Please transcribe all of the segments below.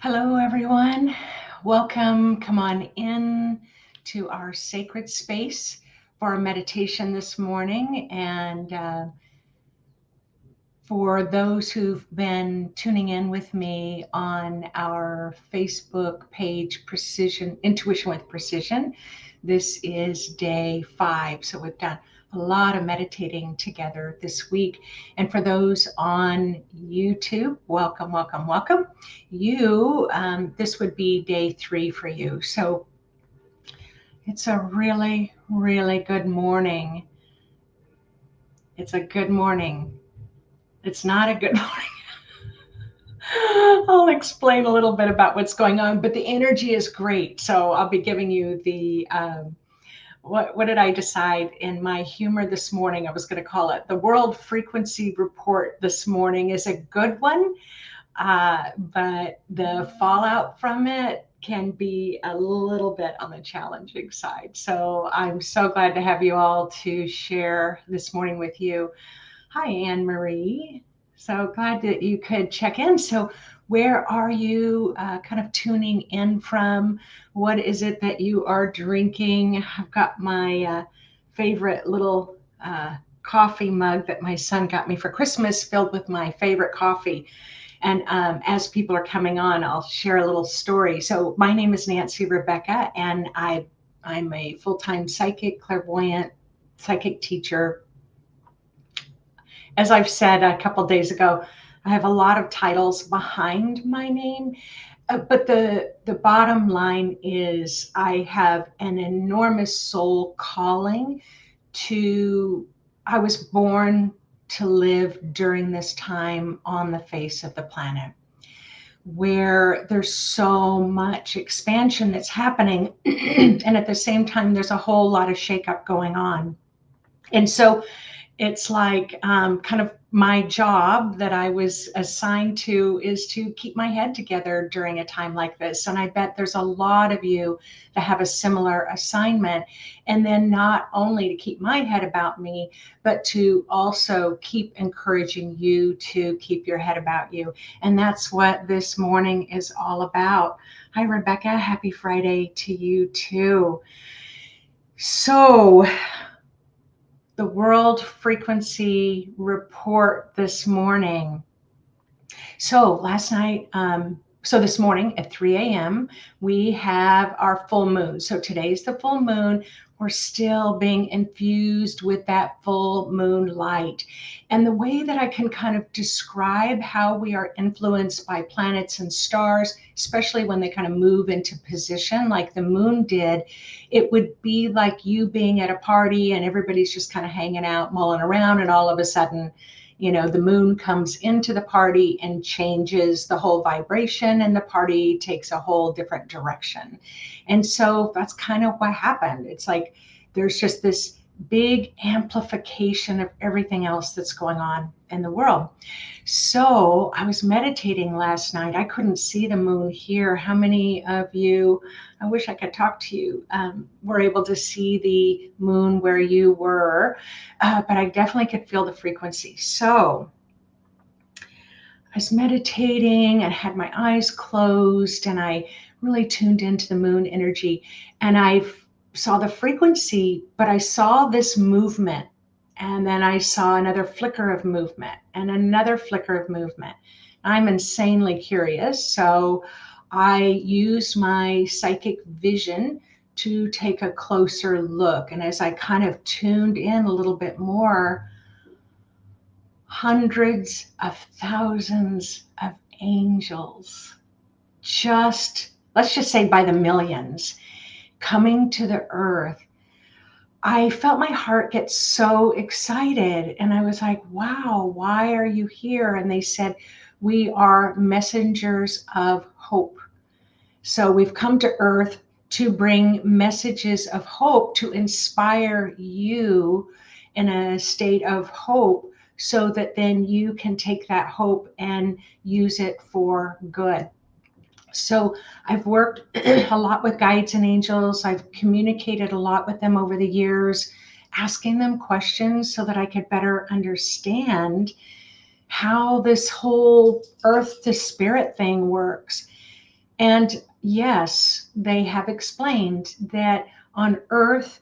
Hello, everyone. Welcome. Come on in to our sacred space for our meditation this morning. And for those who've been tuning in with me on our Facebook page, Precision Intuition with Precision, this is day 5. So we've done a lot of meditating together this week. And for those on YouTube, welcome, welcome, welcome. This would be day 3 for you. So it's a really, really good morning. It's a good morning. It's not a good morning. I'll explain a little bit about what's going on, but the energy is great. So I'll be giving you the what did I decide in my humor this morning? I was going to call it the World Frequency Report this morning is a good one, but the fallout from it can be a little bit on the challenging side. So I'm so glad to have you all to share this morning with you. Hi, Anne Marie. So glad that you could check in. So where are you kind of tuning in from? What is it that you are drinking? I've got my favorite little coffee mug that my son got me for Christmas filled with my favorite coffee. And as people are coming on, I'll share a little story. So my name is Nancy Rebecca, and I'm a full-time psychic, clairvoyant, psychic teacher. As I've said a couple of days ago, I have a lot of titles behind my name, but the bottom line is I have an enormous soul calling I was born to live during this time on the face of the planet where there's so much expansion that's happening. And at the same time, there's a whole lot of shakeup going on. And so it's like kind of my job that I was assigned to is to keep my head together during a time like this. And I bet there's a lot of you that have a similar assignment. And then not only to keep my head about me, but to also keep encouraging you to keep your head about you. And that's what this morning is all about. Hi, Rebecca. Happy Friday to you too. So, the World Frequency Report this morning. So this morning at 3 a.m., we have our full moon. So today's the full moon. We're still being infused with that full moon light. And the way that I can kind of describe how we are influenced by planets and stars, especially when they kind of move into position like the moon did, it would be like you being at a party and everybody's just kind of hanging out, mulling around, and all of a sudden, the moon comes into the party and changes the whole vibration, and the party takes a whole different direction. And so that's kind of what happened. It's like there's just this big amplification of everything else that's going on in the world. So I was meditating last night. I couldn't see the moon here. How many of you, I wish I could talk to you, were able to see the moon where you were, but I definitely could feel the frequency. So I was meditating and had my eyes closed, and I really tuned into the moon energy, and I saw the frequency, but I saw this movement, and then I saw another flicker of movement and another flicker of movement. I'm insanely curious, so I used my psychic vision to take a closer look. And as I kind of tuned in a little bit more, hundreds of thousands of angels, let's just say by the millions, coming to the earth. I felt my heart get so excited, and I was like, wow, why are you here? And they said, we are messengers of hope. So we've come to earth to bring messages of hope, to inspire you in a state of hope, so that then you can take that hope and use it for good. So I've worked a lot with guides and angels. I've communicated a lot with them over the years, asking them questions so that I could better understand how this whole earth to spirit thing works. And yes, they have explained that on earth,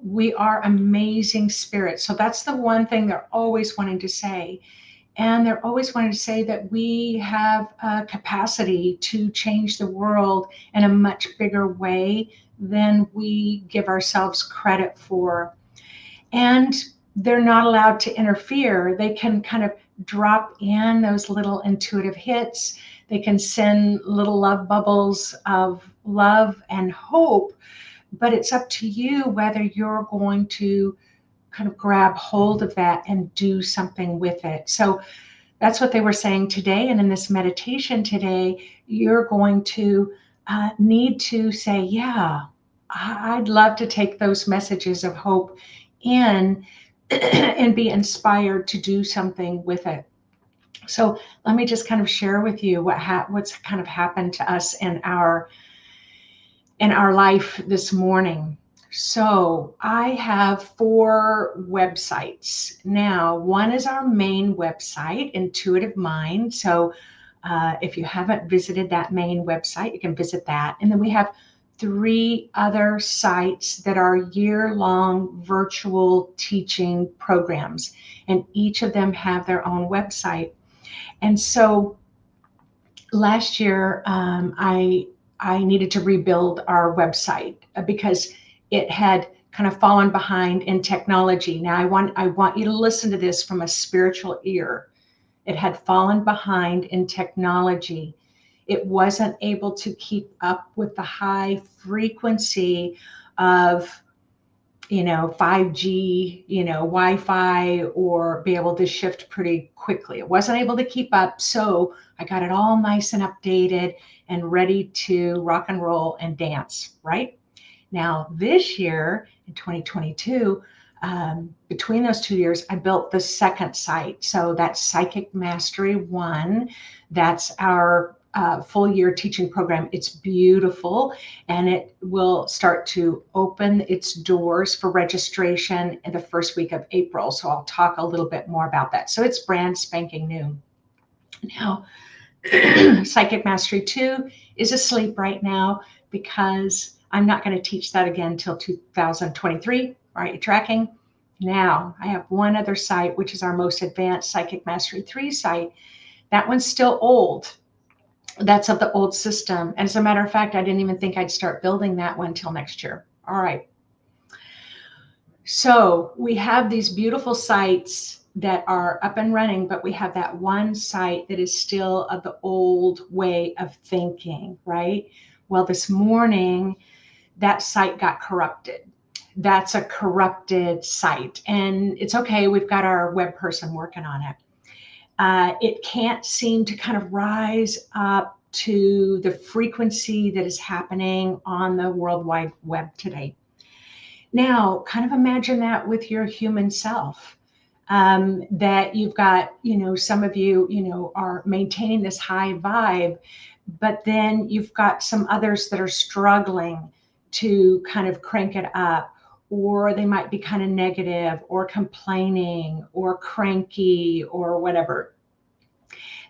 we are amazing spirits. So that's the one thing they're always wanting to say. And they're always wanting to say that we have a capacity to change the world in a much bigger way than we give ourselves credit for. And they're not allowed to interfere. They can kind of drop in those little intuitive hits. They can send little love bubbles of love and hope, but it's up to you whether you're going to kind of grab hold of that and do something with it. So that's what they were saying today. And in this meditation today, you're going to need to say, yeah, I'd love to take those messages of hope in and be inspired to do something with it. So let me just kind of share with you what's kind of happened to us in our life this morning. So I have 4 websites. Now, one is our main website, Intuitive Mind. So if you haven't visited that main website, you can visit that. And then we have 3 other sites that are year-long virtual teaching programs. And each of them have their own website. And so last year, I needed to rebuild our website because it had kind of fallen behind in technology. Now I want you to listen to this from a spiritual ear. It had fallen behind in technology. It wasn't able to keep up with the high frequency of 5G, Wi-Fi, or be able to shift pretty quickly. It wasn't able to keep up. So I got it all nice and updated and ready to rock and roll and dance, right? Now, this year in 2022, between those 2 years, I built the second site. So that's Psychic Mastery 1. That's our full year teaching program. It's beautiful, and it will start to open its doors for registration in the first week of April. So I'll talk a little bit more about that. So it's brand spanking new. Now, Psychic Mastery 2 is asleep right now because I'm not going to teach that again until 2023. All right, you tracking? Now, I have one other site, which is our most advanced Psychic Mastery 3 site. That one's still old. That's of the old system. And as a matter of fact, I didn't even think I'd start building that one till next year. All right. So we have these beautiful sites that are up and running, but we have that one site that is still of the old way of thinking, right? Well, this morning, that site got corrupted. That's a corrupted site. And it's okay. We've got our web person working on it. It can't seem to kind of rise up to the frequency that is happening on the World Wide Web today. Now, kind of imagine that with your human self, that you've got, some of you, are maintaining this high vibe, but then you've got some others that are struggling to kind of crank it up, or they might be kind of negative or complaining or cranky or whatever.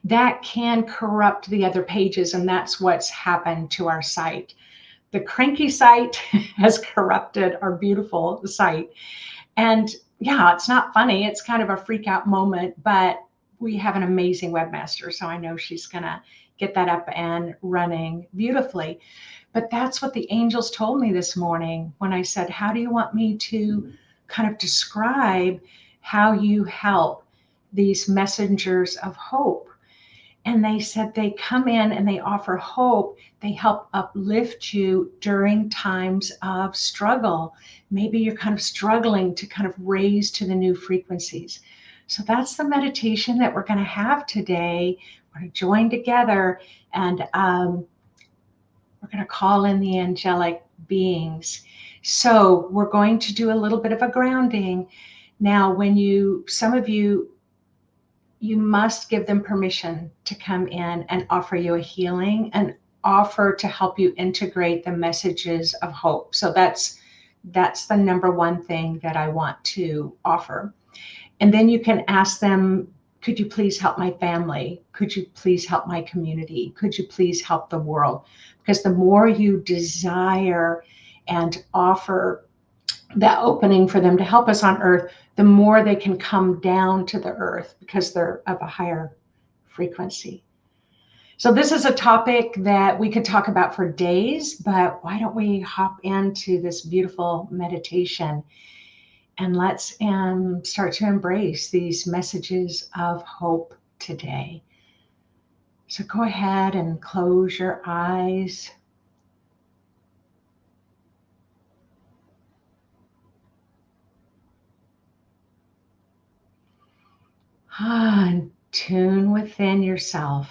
That can corrupt the other pages, and that's what's happened to our site. The cranky site has corrupted our beautiful site. And yeah, it's not funny. It's kind of a freak out moment, but we have an amazing webmaster. So I know she's going to get that up and running beautifully. But that's what the angels told me this morning when I said, how do you want me to kind of describe how you help these messengers of hope? And they said they come in and they offer hope. They help uplift you during times of struggle. Maybe you're kind of struggling to kind of raise to the new frequencies. So that's the meditation that we're going to have today. We're going to join together, and we're going to call in the angelic beings. So we're going to do a little bit of a grounding. Now, some of you must give them permission to come in and offer you a healing and offer to help you integrate the messages of hope. So that's the number one thing that I want to offer. And then you can ask them Could you please help my family? Could you please help my community? Could you please help the world? Because the more you desire and offer that opening for them to help us on earth, the more they can come down to the earth because they're of a higher frequency. So this is a topic that we could talk about for days, but why don't we hop into this beautiful meditation and let's start to embrace these messages of hope today. So go ahead and close your eyes. And tune within yourself.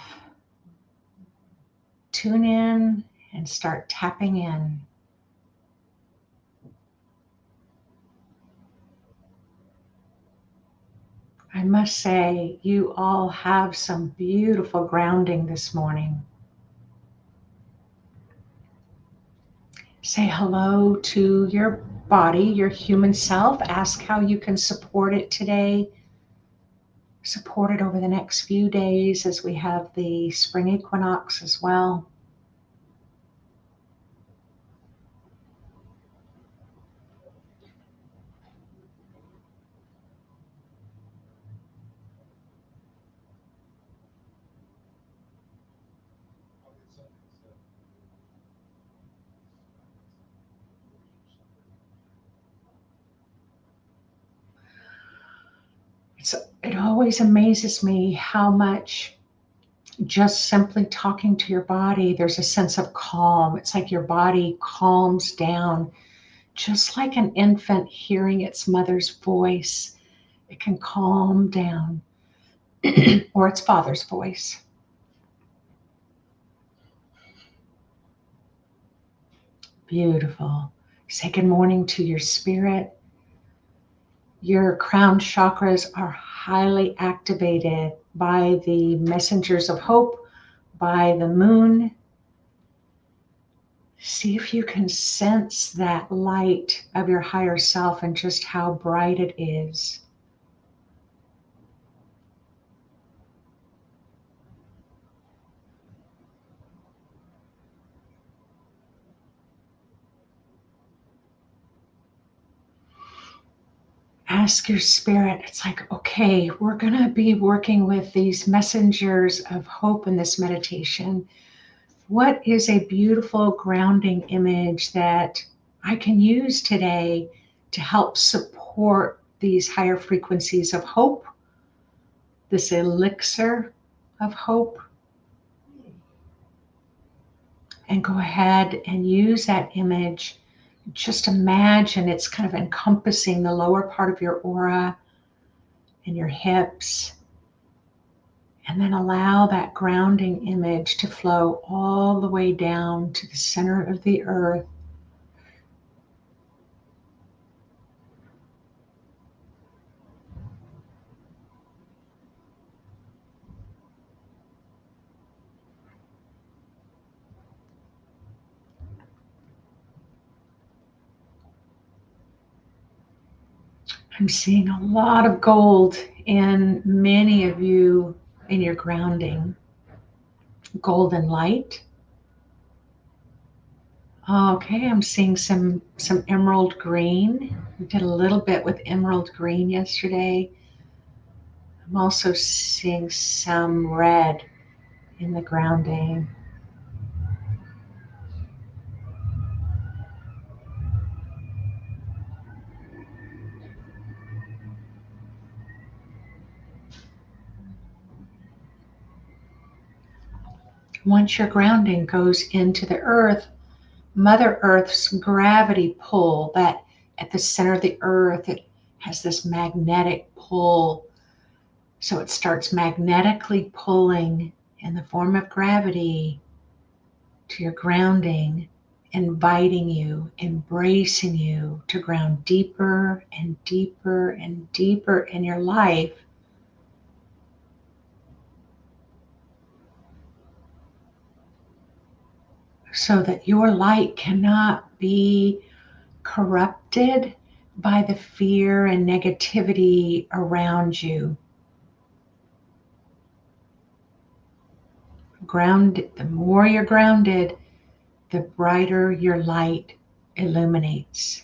Tune in and start tapping in. I must say, you all have some beautiful grounding this morning. Say hello to your body, your human self. Ask how you can support it today. Support it over the next few days as we have the spring equinox as well. It always amazes me how much just simply talking to your body, there's a sense of calm. It's like your body calms down, just like an infant hearing its mother's voice. It can calm down, or its father's voice. Beautiful. Say good morning to your spirit. Your crown chakras are highly activated by the messengers of hope, by the moon. See if you can sense that light of your higher self and just how bright it is. Ask your spirit, it's like, okay, we're going to be working with these messengers of hope in this meditation. What is a beautiful grounding image that I can use today to help support these higher frequencies of hope, this elixir of hope? And go ahead and use that image. Just imagine it's kind of encompassing the lower part of your aura and your hips. And then allow that grounding image to flow all the way down to the center of the earth. I'm seeing a lot of gold in many of you in your grounding. Golden light. Okay, I'm seeing some emerald green. We did a little bit with emerald green yesterday. I'm also seeing some red in the grounding. Once your grounding goes into the earth, Mother Earth's gravity pull, that at the center of the earth, it has this magnetic pull. So it starts magnetically pulling in the form of gravity to your grounding, inviting you, embracing you to ground deeper and deeper and deeper in your life. So that your light cannot be corrupted by the fear and negativity around you. Grounded, the more you're grounded, the brighter your light illuminates.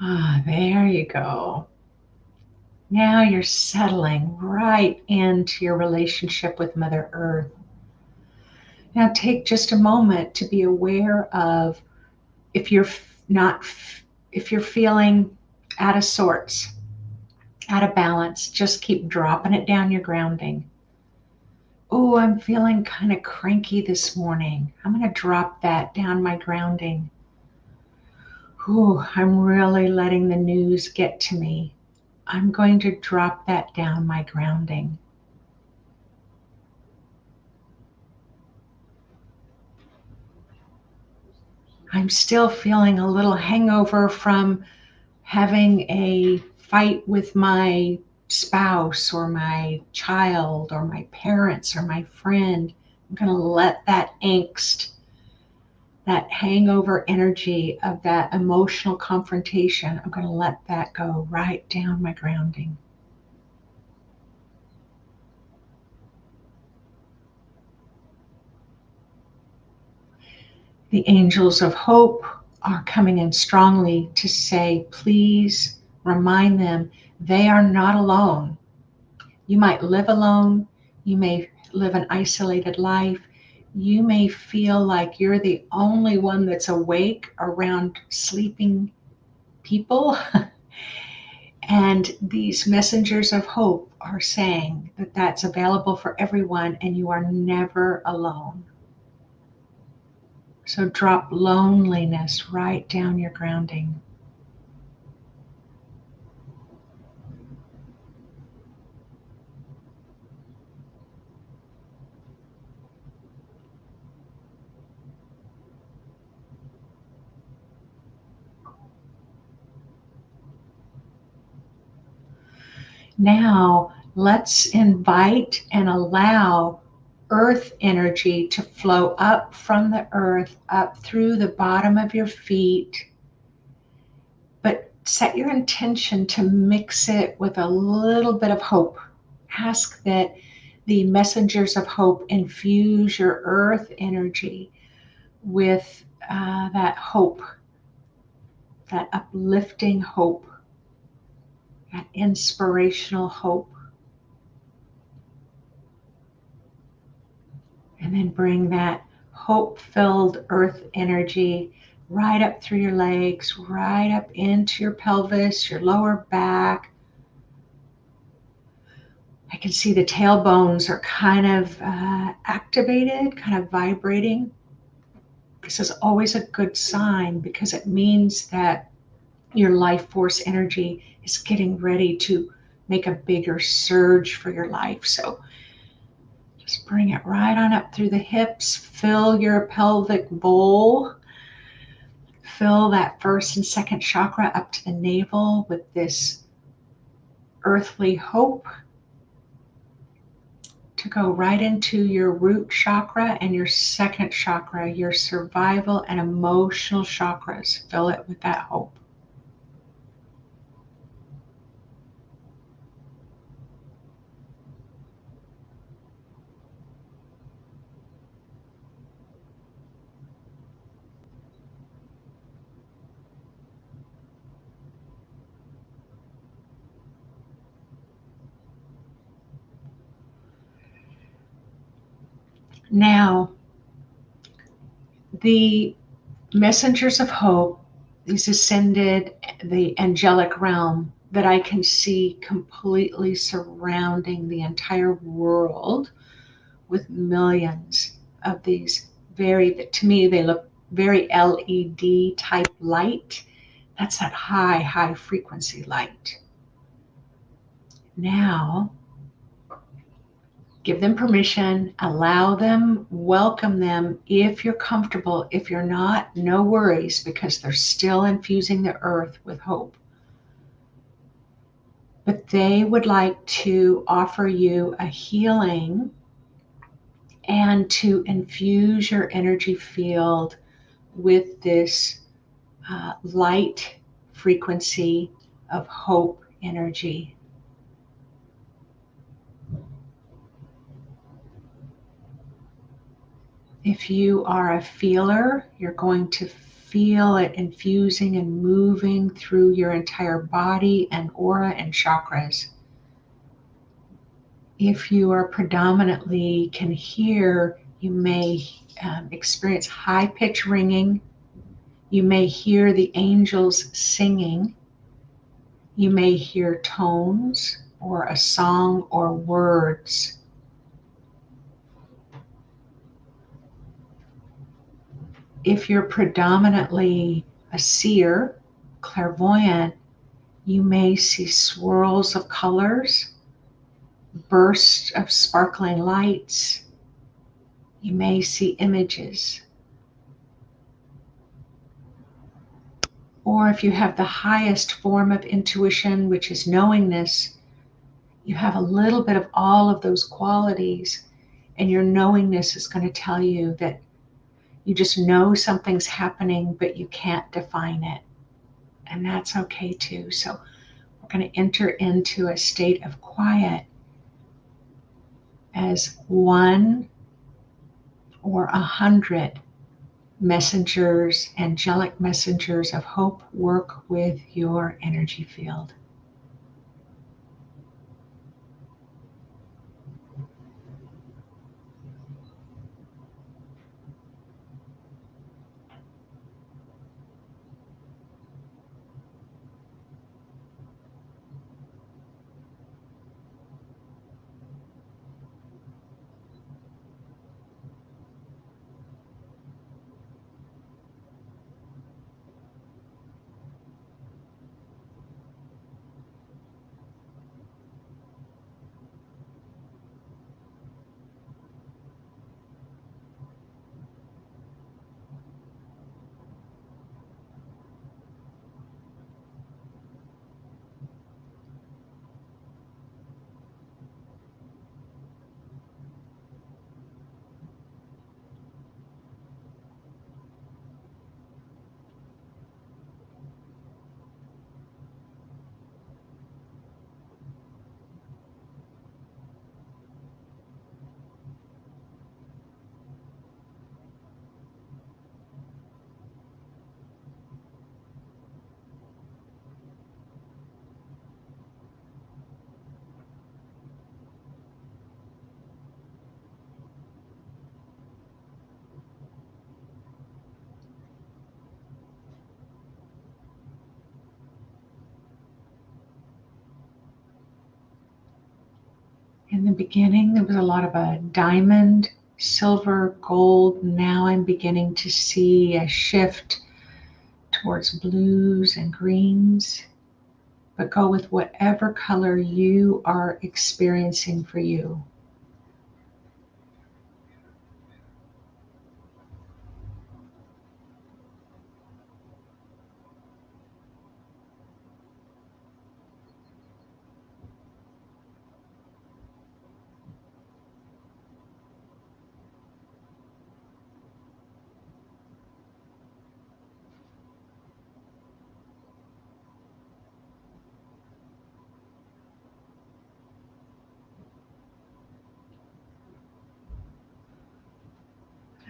Ah, there you go. Now you're settling right into your relationship with Mother Earth. Now take just a moment to be aware of if you're not, if you're feeling out of sorts, out of balance, just keep dropping it down your grounding. Oh, I'm feeling kind of cranky this morning. I'm going to drop that down my grounding. Oh, I'm really letting the news get to me. I'm going to drop that down my grounding. I'm still feeling a little hangover from having a fight with my spouse or my child or my parents or my friend. I'm going to let that angst, that hangover energy of that emotional confrontation, I'm going to let that go right down my grounding. The angels of hope are coming in strongly to say, please remind them they are not alone. You might live alone. You may live an isolated life. You may feel like you're the only one that's awake around sleeping people. And these messengers of hope are saying that that's available for everyone and you are never alone. So drop loneliness right down your grounding. Now let's invite and allow earth energy to flow up from the earth, up through the bottom of your feet. But set your intention to mix it with a little bit of hope. Ask that the messengers of hope infuse your earth energy with that hope, that uplifting hope, that inspirational hope. And then bring that hope-filled earth energy right up through your legs, right up into your pelvis, your lower back. I can see the tailbones are kind of activated, kind of vibrating. This is always a good sign because it means that your life force energy is getting ready to make a bigger surge for your life. So just bring it right on up through the hips. Fill your pelvic bowl. Fill that first and second chakra up to the navel with this earthly hope to go right into your root chakra and your second chakra, your survival and emotional chakras. Fill it with that hope. Now, the messengers of hope, these ascended, the angelic realm that I can see completely surrounding the entire world with millions of these to me, they look very LED type light. That's that high frequency light. Now, Give them permission, allow them, welcome them if you're comfortable. If you're not, no worries, because they're still infusing the earth with hope. But they would like to offer you a healing and to infuse your energy field with this light frequency of hope energy. If you are a feeler, you're going to feel it infusing and moving through your entire body and aura and chakras. If you are predominantly can hear, you may experience high pitch ringing. You may hear the angels singing. You may hear tones or a song or words. If you're predominantly a seer, clairvoyant, you may see swirls of colors, bursts of sparkling lights. You may see images. Or if you have the highest form of intuition, which is knowingness, you have a little bit of all of those qualities, and your knowingness is going to tell you that you just know something's happening, but you can't define it. And that's okay too. So we're going to enter into a state of quiet as 1 or 100 messengers, angelic messengers of hope work with your energy field. In the beginning, there was a lot of a diamond, silver, gold. Now I'm beginning to see a shift towards blues and greens, but go with whatever color you are experiencing for you.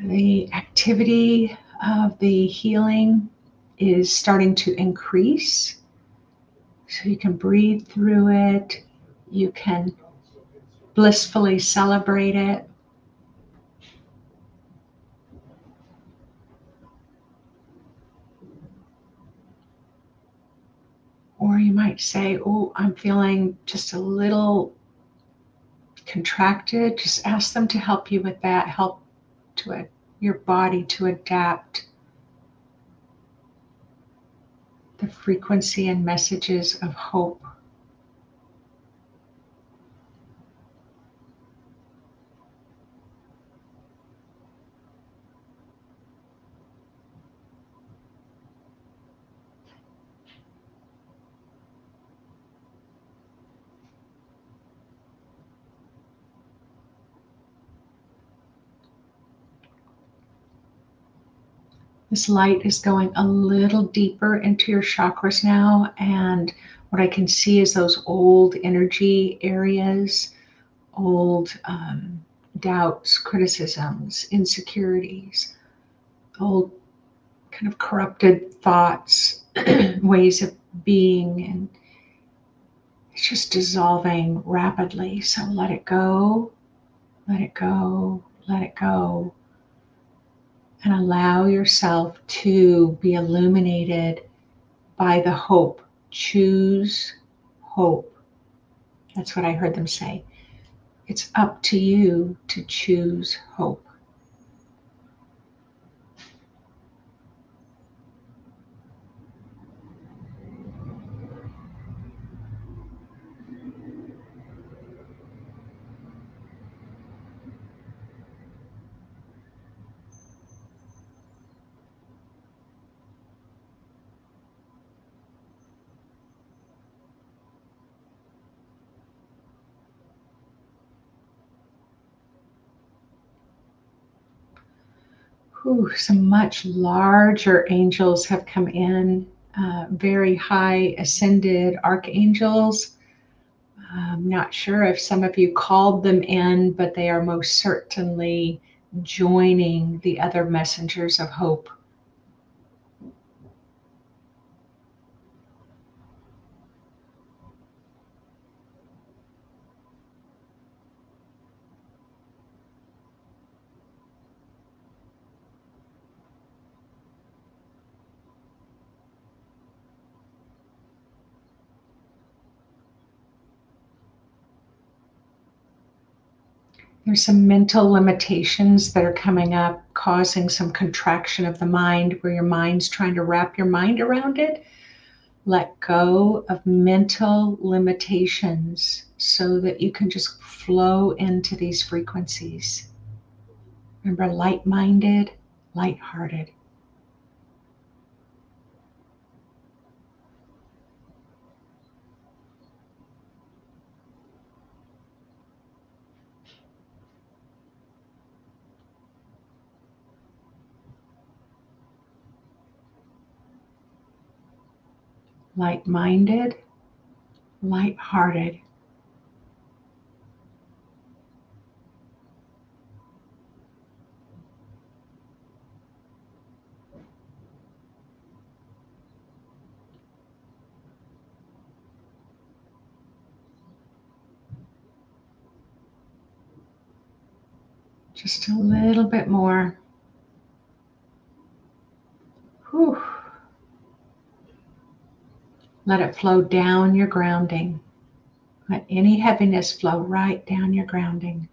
The activity of the healing is starting to increase. So you can breathe through it. You can blissfully celebrate it. Or you might say, oh, I'm feeling just a little contracted. Just ask them to help you with that. Help to your body to adapt the frequency and messages of hope. This light is going a little deeper into your chakras now, and what I can see is those old energy areas, old doubts, criticisms, insecurities, old kind of corrupted thoughts, ways of being, and it's just dissolving rapidly. So let it go, let it go, let it go, and allow yourself to be illuminated by the hope. Choose hope. That's what I heard them say. It's up to you to choose hope. Whew, some much larger angels have come in, very high ascended archangels. I'm not sure if some of you called them in, but they are most certainly joining the other messengers of hope. There's some mental limitations that are coming up, causing some contraction of the mind where your mind's trying to wrap your mind around it. Let go of mental limitations so that you can just flow into these frequencies. Remember, light-minded, light-hearted. Light-minded, light-hearted. Just a little bit more. Whew. Let it flow down your grounding. Let any heaviness flow right down your grounding.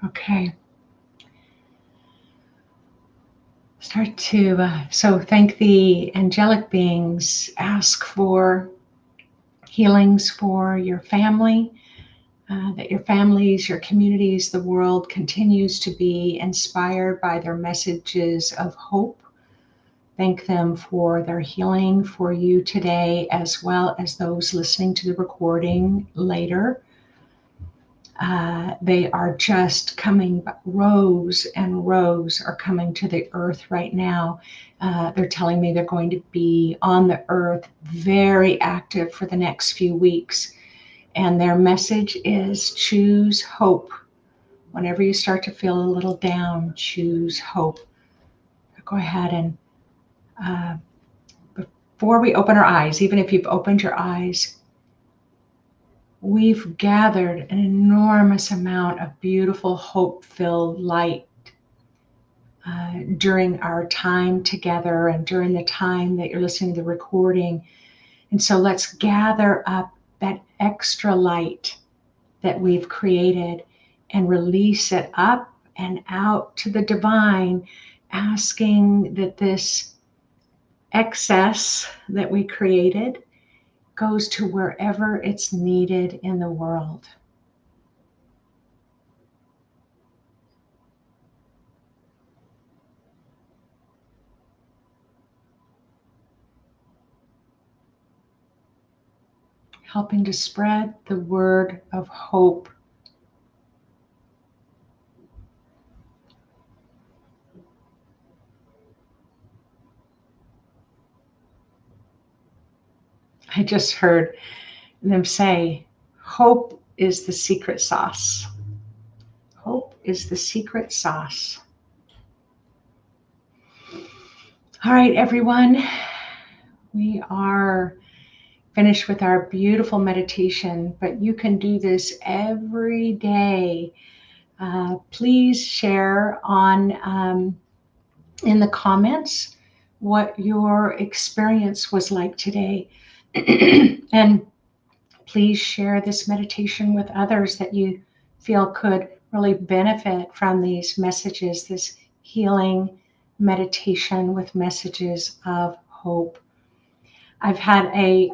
Okay. Start to, so thank the angelic beings. Ask for healings for your family, that your families, your communities, the world continues to be inspired by their messages of hope. Thank them for their healing for you today, as well as those listening to the recording later. They are just coming, rows and rows are coming to the earth right now. They're telling me they're going to be on the earth very active for the next few weeks. And their message is choose hope. Whenever you start to feel a little down, choose hope. Go ahead and before we open our eyes, even if you've opened your eyes, we've gathered an enormous amount of beautiful, hope-filled light during our time together and during the time that you're listening to the recording. And so let's gather up that extra light that we've created and release it up and out to the divine, asking that this excess that we created goes to wherever it's needed in the world. Helping to spread the word of hope. I just heard them say, hope is the secret sauce. Hope is the secret sauce. All right, everyone, we are finished with our beautiful meditation, but you can do this every day. Please share on in the comments what your experience was like today. And please share this meditation with others that you feel could really benefit from these messages, this healing meditation with messages of hope. I've had a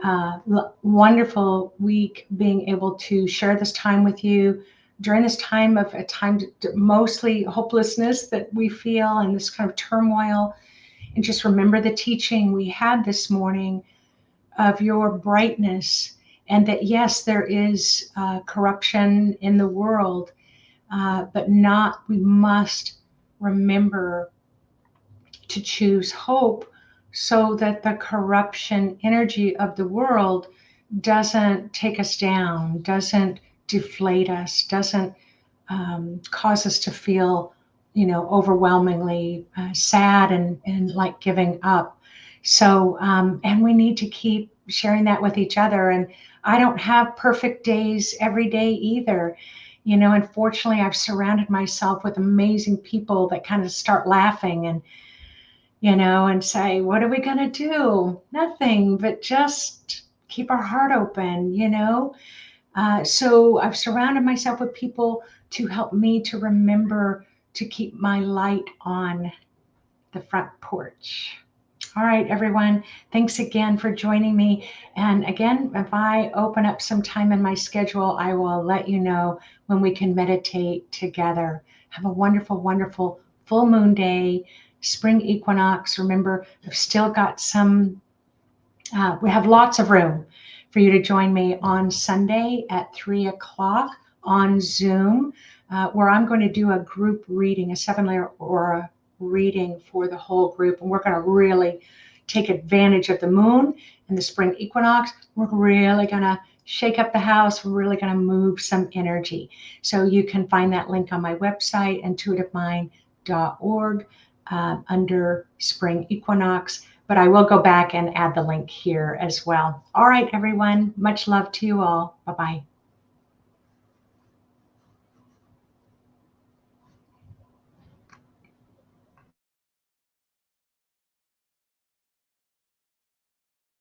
wonderful week being able to share this time with you during this time of a time mostly hopelessness that we feel and this kind of turmoil. And just remember the teaching we had this morning of your brightness, and that yes, there is corruption in the world, but we must remember to choose hope so that the corruption energy of the world doesn't take us down, doesn't deflate us, doesn't cause us to feel, overwhelmingly sad and like giving up. So, and we need to keep sharing that with each other. And I don't have perfect days every day either. Unfortunately, I've surrounded myself with amazing people that kind of start laughing and say, what are we going to do? Nothing, but just keep our heart open, So I've surrounded myself with people to help me to remember to keep my light on the front porch. All right, everyone. Thanks again for joining me. And again, if I open up some time in my schedule, I will let you know when we can meditate together. Have a wonderful, wonderful full moon day, spring equinox. Remember, I've still got we have lots of room for you to join me on Sunday at 3:00 on Zoom, where I'm going to do a group reading, a 7-layer aura reading for the whole group. And we're going to really take advantage of the moon and the spring equinox. We're really going to shake up the house. We're really going to move some energy. So you can find that link on my website, intuitivemind.org, under spring equinox. But I will go back and add the link here as well. All right, everyone. Much love to you all. Bye-bye.